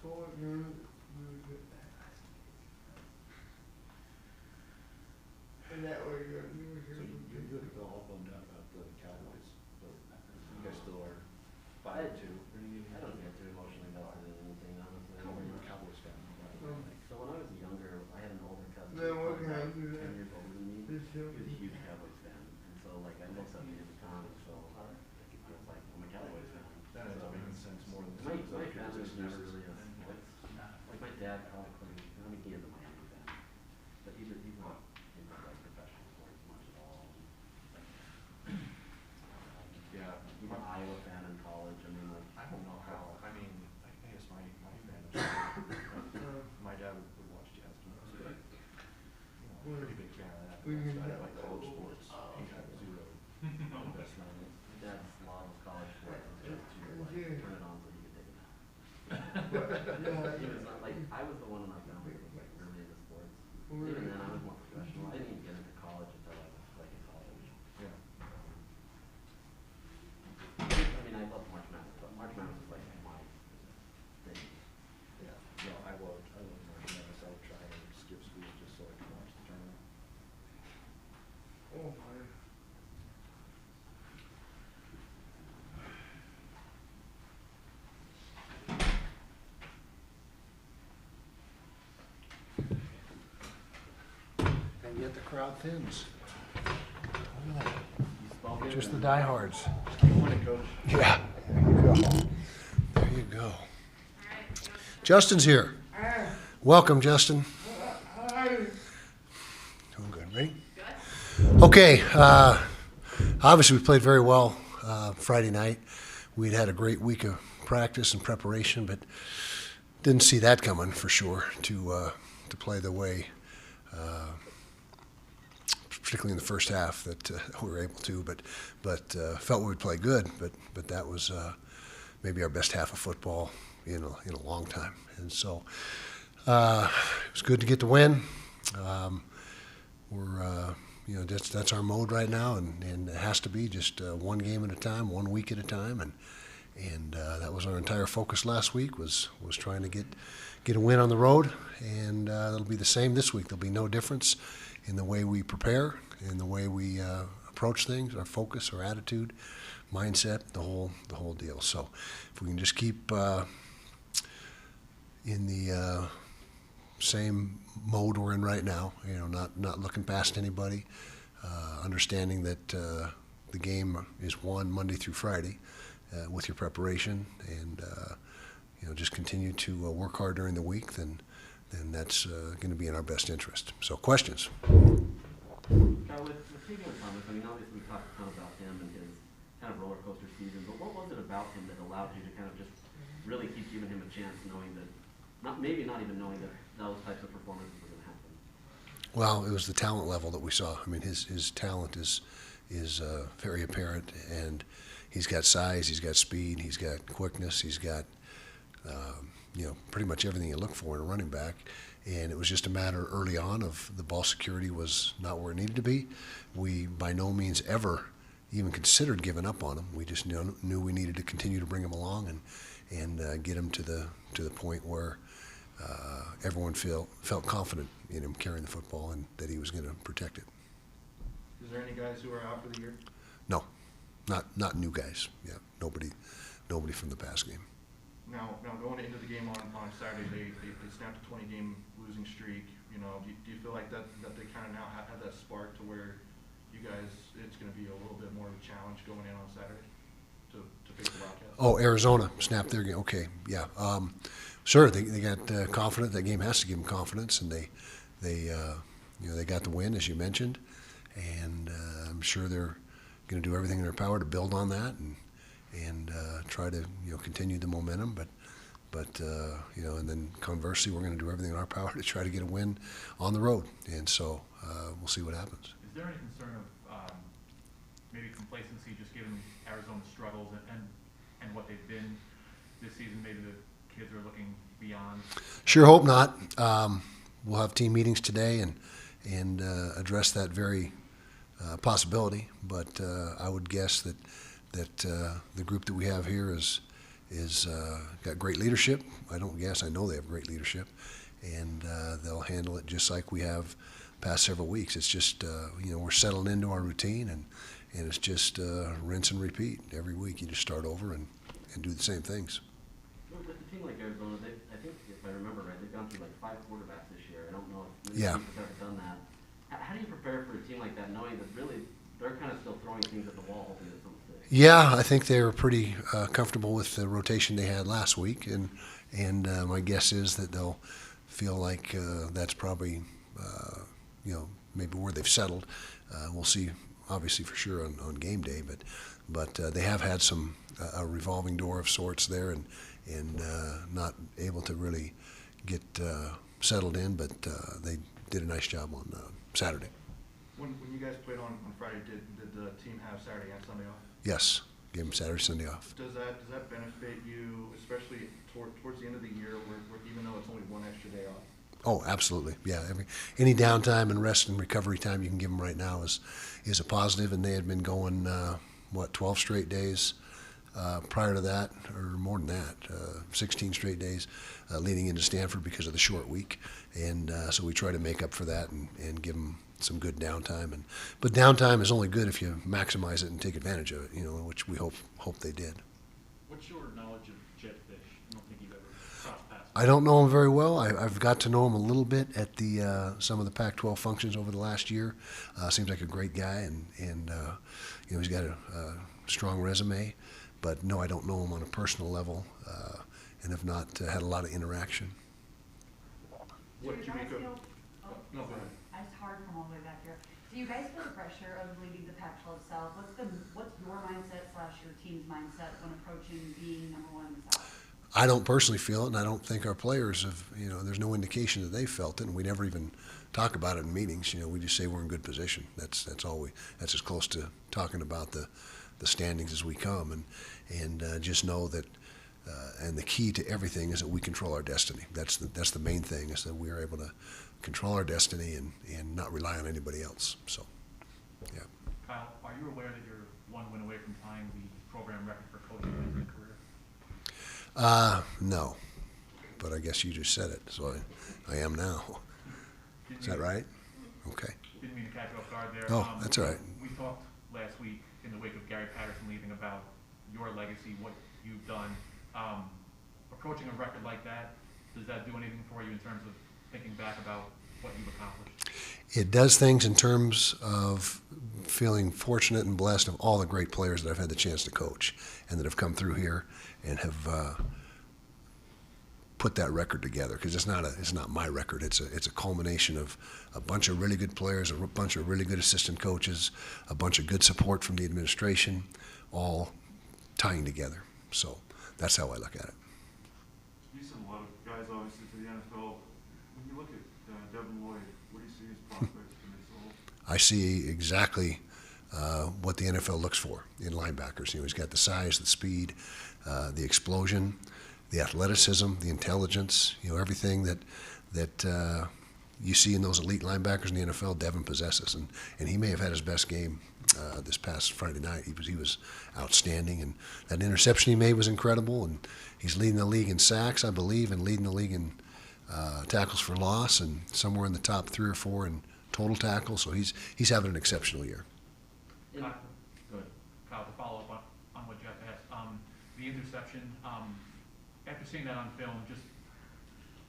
And that way you're So you had all bummed out about the Cowboys, but you guys still are 5-2. I don't get too emotionally invested in anything, honestly. How are you a Cowboys fan? So when I was younger, I had an older cousin Then who what was can I about do 10 that? years older than me. He This was a huge Cowboys fan, and so like I looked up to him in comics, so I was like, I'm a Cowboys fan. That ends up making sense more than My some other family people's was never excuses. really a sports. Like my dad probably, I mean, he is a Miami fan, but he's not into like professional sports much at all. Yeah. He's an Iowa fan in college. I mean, like I don't know how. I mean, I guess my fandom. My dad would watch jazz games. But, pretty big fan of that. I like college sports. He had zero investment in it. my dad's love of college sports is just to like turn it on so you can take a nap. He was not like I was the one in my family that was like really into sports. Even then, I was more professional. I didn't even get into college until I was like in college. Yeah. I mean, I love March Madness, but March Madness is like my thing. Yeah. No, I loved March Madness. I would try and skip school just so I could watch the tournament. Oh my. And yet the crowd thins. Look at that. You spoke it. Just the diehards. Good morning, Coach. Yeah, there you go. There you go. Justin's here. Welcome, Justin. Doing good, ready? Okay, obviously we played very well Friday night. We'd had a great week of practice and preparation, but didn't see that coming for sure to play the way, particularly in the first half, that we were able to. But felt we would play good. But that was maybe our best half of football in a long time. And so it was good to get the win. We're that's our mode right now, and it has to be just one game at a time, 1 week at a time, and that was our entire focus last week was trying to get a win on the road, and it'll be the same this week. There'll be no difference in the way we prepare, in the way we approach things, our focus, our attitude, mindset, the whole deal. So if we can just keep in the same mode we're in right now, not looking past anybody, understanding that the game is won Monday through Friday with your preparation, and just continue to work hard during the week, then that's going to be in our best interest. So questions? Kyle, with taking Thomas, I mean, obviously we talked a ton about him and his kind of roller coaster season, but what was it about him that allowed you to kind of just really keep giving him a chance, knowing that, not even knowing that those types of performances were going to happen? Well, it was the talent level that we saw. I mean, his talent is very apparent, and he's got size, he's got speed, he's got quickness, he's got pretty much everything you look for in a running back. And it was just a matter early on of the ball security was not where it needed to be. We by no means ever even considered giving up on him. We just knew we needed to continue to bring him along and get him to the point where everyone felt confident in him carrying the football and that he was going to protect it. Is there any guys who are out for the year? No, not new guys. Yeah, nobody from the past game. Now going into the game on Saturday, they snapped a 20-game losing streak. Do you feel like that they kind of now have that spark to where you guys, it's going to be a little bit more of a challenge going in on Saturday to face the Wildcats? Oh, Arizona snapped their game. Okay, yeah. Sure, they got confident. That game has to give them confidence, and they got the win, as you mentioned, and I'm sure they're going to do everything in their power to build on that and try to continue the momentum. But and then conversely, we're going to do everything in our power to try to get a win on the road, and so we'll see what happens. Is there any concern of maybe complacency, just given Arizona's struggles and what they've been this season? Maybe the kids are looking beyond. Sure hope not. We'll have team meetings today and address that very possibility. But I would guess that the group that we have here is is got great leadership. I know they have great leadership, and they'll handle it just like we have past several weeks. It's just we're settling into our routine, and it's just rinse and repeat every week. You just start over and do the same things. With a team like Arizona, I think if I remember right, they've gone through like 5 quarterbacks this year. I don't know if many teams have ever done that. How do you prepare for a team like that, knowing that really they're kind of still throwing things at the wall, hoping that something sticks? Yeah, I think they were pretty comfortable with the rotation they had last week, and my guess is that they'll feel like that's probably maybe where they've settled. We'll see, obviously for sure on game day, but they have had a revolving door of sorts there, and not able to really get settled in, but they did a nice job on Saturday. When you guys played on Friday, did the team have Saturday and Sunday off? Yes, gave them Saturday, Sunday off. Does that benefit you, especially towards the end of the year, where even though it's only one extra day off? Oh, absolutely. Yeah, any downtime and rest and recovery time you can give them right now is a positive, and they had been going 12 straight days prior to that, or more than that, 16 straight days leading into Stanford because of the short week, and so we try to make up for that and give them some good downtime. But downtime is only good if you maximize it and take advantage of it, which we hope they did. What's your knowledge of jetfish? I don't think you've ever crossed paths. I don't know him very well. I've got to know him a little bit at some of the Pac-12 functions over the last year. Seems like a great guy, and he's got a strong resume. But no, I don't know him on a personal level, and have not had a lot of interaction. What Do did you you guys make of? feel, No, go ahead. it's hard from all the way back here. Do you guys feel the pressure of leading the Pac-12 South? What's your mindset / your team's mindset when approaching being number 1 in the South? I don't personally feel it, and I don't think our players have, there's no indication that they felt it, and we never even talk about it in meetings. We just say we're in good position. That's as close to talking about the standings as we come, and just know that, and the key to everything is that we control our destiny. That's the main thing, is that we are able to control our destiny and not rely on anybody else. So, yeah. Kyle, are you aware that you're 1 win away from tying the program record for coaching wins in a career? No, but I guess you just said it, so I am now. Is that right? Okay. Didn't mean to catch you off guard there. Oh, that's all right. We talked last week in the wake of Gary Patterson leaving about your legacy, what you've done. Approaching a record like that, does that do anything for you in terms of thinking back about what you've accomplished? It does things in terms of feeling fortunate and blessed of all the great players that I've had the chance to coach and that have come through here and have put that record together, because it's not my record. It's a culmination of a bunch of really good players, a bunch of really good assistant coaches, a bunch of good support from the administration, all tying together. So that's how I look at it. You sent a lot of guys, obviously, to the NFL. When you look at Devin Lloyd, what do you see as prospects for this role? I see exactly what the NFL looks for in linebackers. He's got the size, the speed, the explosion, the athleticism, the intelligence. Everything that you see in those elite linebackers in the NFL, Devin possesses, and he may have had his best game this past Friday night. He was outstanding, and that interception he made was incredible. And he's leading the league in sacks, I believe, and leading the league in tackles for loss, and somewhere in the top 3 or 4 in total tackles. So he's having an exceptional year. Go ahead. Kyle, to follow up on what Jeff asked, the interception, after seeing that on film, just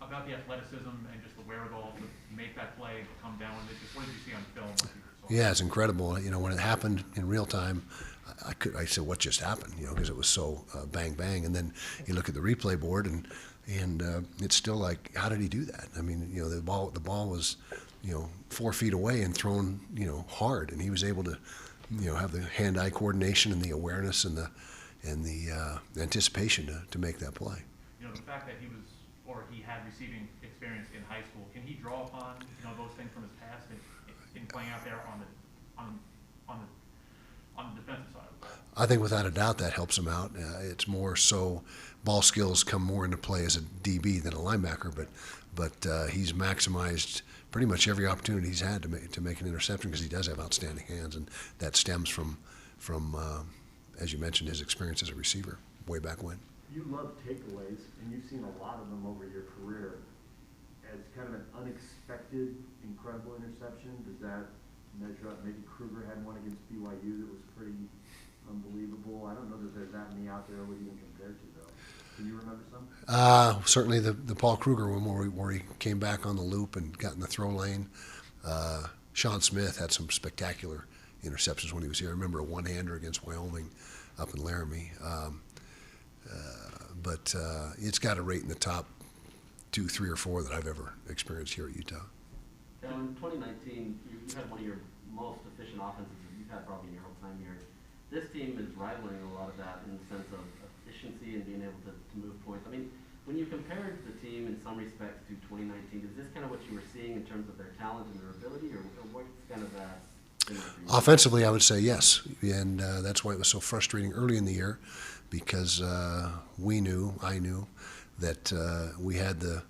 about the athleticism and just the wherewithal to make that play, come down with it, just what did you see on film? Yeah, it's incredible. When it happened in real time, I said, what just happened? Because it was so bang, bang. And then you look at the replay board, and it's still like, how did he do that? I mean, the ball was, 4 feet away and thrown, hard, and he was able to, have the hand-eye coordination and the awareness and the anticipation to make that play. The fact that he had receiving experience in high school, can he draw upon, those things from his past in playing out there on the defensive side of the ball? I think without a doubt that helps him out. It's more so ball skills come more into play as a DB than a linebacker, but he's maximized pretty much every opportunity he's had to make an interception, because he does have outstanding hands, and that stems from as you mentioned, his experience as a receiver way back when. you love takeaways, and you've seen a lot of them over your career. As kind of an unexpected, incredible interception, does that measure up? Maybe Kruger had one against BYU that was pretty unbelievable. I don't know that there's that many out there I would even compare to, though. Can you remember some? Certainly the Paul Kruger one where he came back on the loop and got in the throw lane. Sean Smith had some spectacular interceptions when he was here. I remember a one-hander against Wyoming up in Laramie. But it's got a rate in the top 2, 3, or 4 that I've ever experienced here at Utah. Now, in 2019, you had one of your most efficient offenses that you've had probably in your whole time here. This team is rivaling a lot of that in the sense of efficiency and being able to move points. I mean, when you compared the team in some respects to 2019, is this kind of what you were seeing in terms of their talent and their ability, or what's kind of that? Offensively, I would say yes, and that's why it was so frustrating early in the year, because I knew that we had the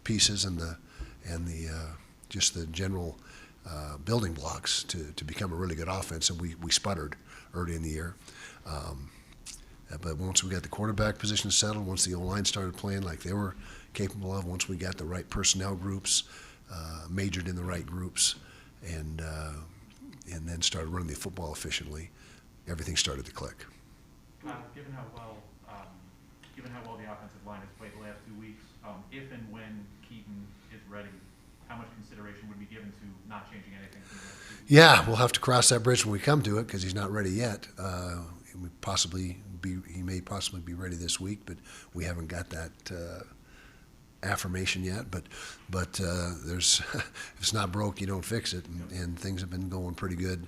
pieces and the just the general building blocks to become a really good offense, and we sputtered early in the year. But once we got the quarterback position settled, once the O-line started playing like they were capable of, once we got the right personnel groups, majored in the right groups, and then started running the football efficiently, everything started to click. Given how well the offensive line has played the last 2 weeks, if and when Keaton is ready, how much consideration would be given to not changing anything from the last 2 weeks? Yeah, we'll have to cross that bridge when we come to it because he's not ready yet. He may possibly be ready this week, but we haven't got that affirmation yet. But there's if it's not broke, you don't fix it, and things have been going pretty good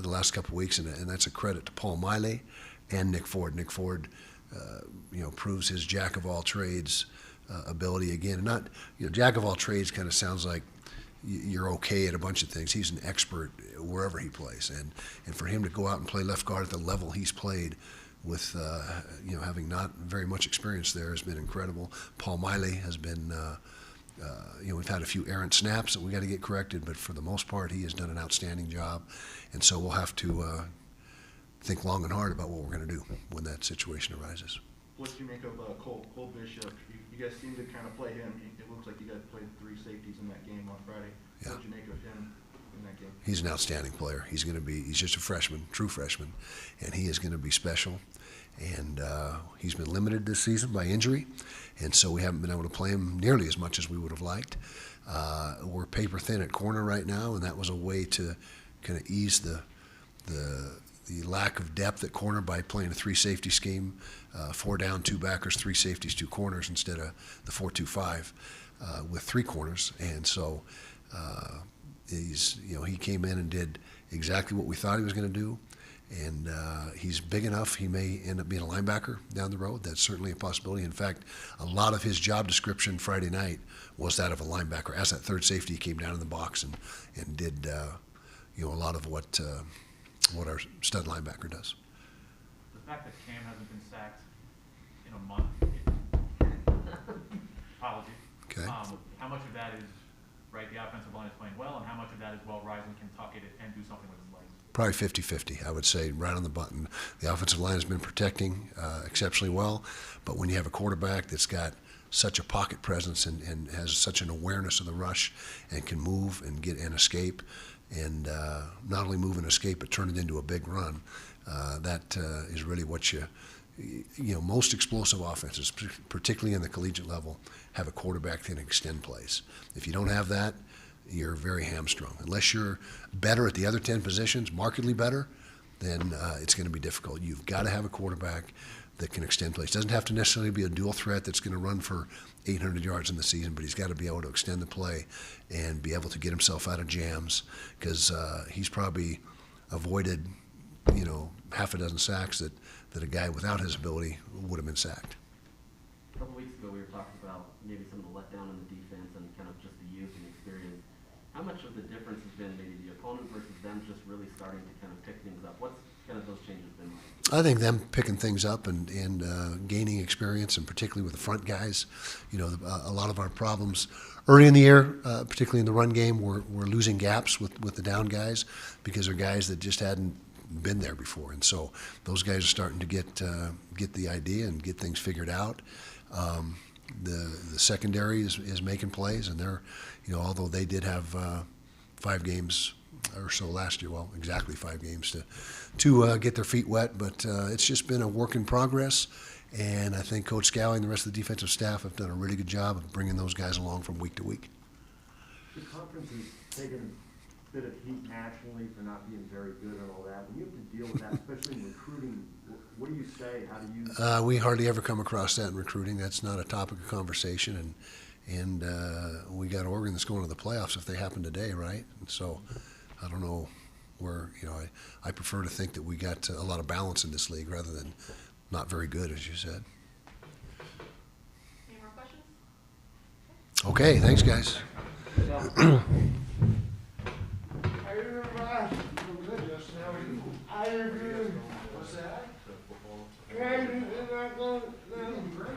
the last couple of weeks, and that's a credit to Paul Miley and Nick Ford. Nick Ford, proves his jack of all trades ability again. And not, jack of all trades kind of sounds like you're okay at a bunch of things. He's an expert wherever he plays, and for him to go out and play left guard at the level he's played with, having not very much experience there has been incredible. Paul Miley has been, we've had a few errant snaps that we got to get corrected, but for the most part, he has done an outstanding job, and so we'll have to think long and hard about what we're going to do when that situation arises. What do you make of Cole Bishop? You guys seem to kind of play him. It looks like you guys played 3 safeties in that game on Friday. Yeah. What do you make of him in that game? He's an outstanding player. He's just a freshman, true freshman, and he is going to be special. And he's been limited this season by injury, and so we haven't been able to play him nearly as much as we would have liked. We're paper thin at corner right now, and that was a way to kind of ease the lack of depth at corner by playing a 3-safety scheme, 4 down, 2 backers, 3 safeties, 2 corners instead of the 4-2-5 with 3 corners. And so he came in and did exactly what we thought he was going to do. And he's big enough, he may end up being a linebacker down the road. That's certainly a possibility. In fact, a lot of his job description Friday night was that of a linebacker. As that 3rd safety, he came down in the box and did a lot of what our stud linebacker does. The fact that Cam hasn't been sacked in a month, apology. Okay. How much of that is, right, the offensive line is playing well, and how much of that is, well, Rising can tuck it and do something with his legs? Probably 50-50, I would say, right on the button. The offensive line has been protecting exceptionally well, but when you have a quarterback that's got such a pocket presence and has such an awareness of the rush and can move and get and escape, and not only move and escape but turn it into a big run, that is really what most explosive offenses, particularly in the collegiate level, have a quarterback that can extend plays. If you don't have that, you're very hamstrung. Unless you're better at the other 10 positions, markedly better, then it's going to be difficult. You've got to have a quarterback that can extend plays. It doesn't have to necessarily be a dual threat that's going to run for 800 yards in the season, but he's got to be able to extend the play and be able to get himself out of jams, because he's probably avoided, half a dozen sacks that a guy without his ability would have been sacked. A couple weeks ago, we were talking about maybe some of the letdown in the defense and kind of just the youth and experience. How much of the difference has been maybe the opponent versus them just really starting to kind of pick things up? What's kind of those changes been like? I think them picking things up and gaining experience, and particularly with the front guys. A lot of our problems early in the year, particularly in the run game, we're losing gaps with the down guys because they're guys that just hadn't been there before. And so those guys are starting to get the idea and get things figured out. The secondary is making plays, and they're, although they did have 5 games or so last year, well, exactly 5 games to get their feet wet, but it's just been a work in progress. And I think Coach Scally and the rest of the defensive staff have done a really good job of bringing those guys along from week to week. The conference has taken a bit of heat nationally for not being very good and all that. When you have to deal with that, especially in recruiting, what do you say? How do you? We hardly ever come across that in recruiting. That's not a topic of conversation. And we got Oregon that's going to the playoffs if they happen today, right? And so I don't know where, I prefer to think that we got a lot of balance in this league rather than not very good, as you said. Any more questions? Okay, thanks, guys. I remember, I remember, what's that? The football. I remember,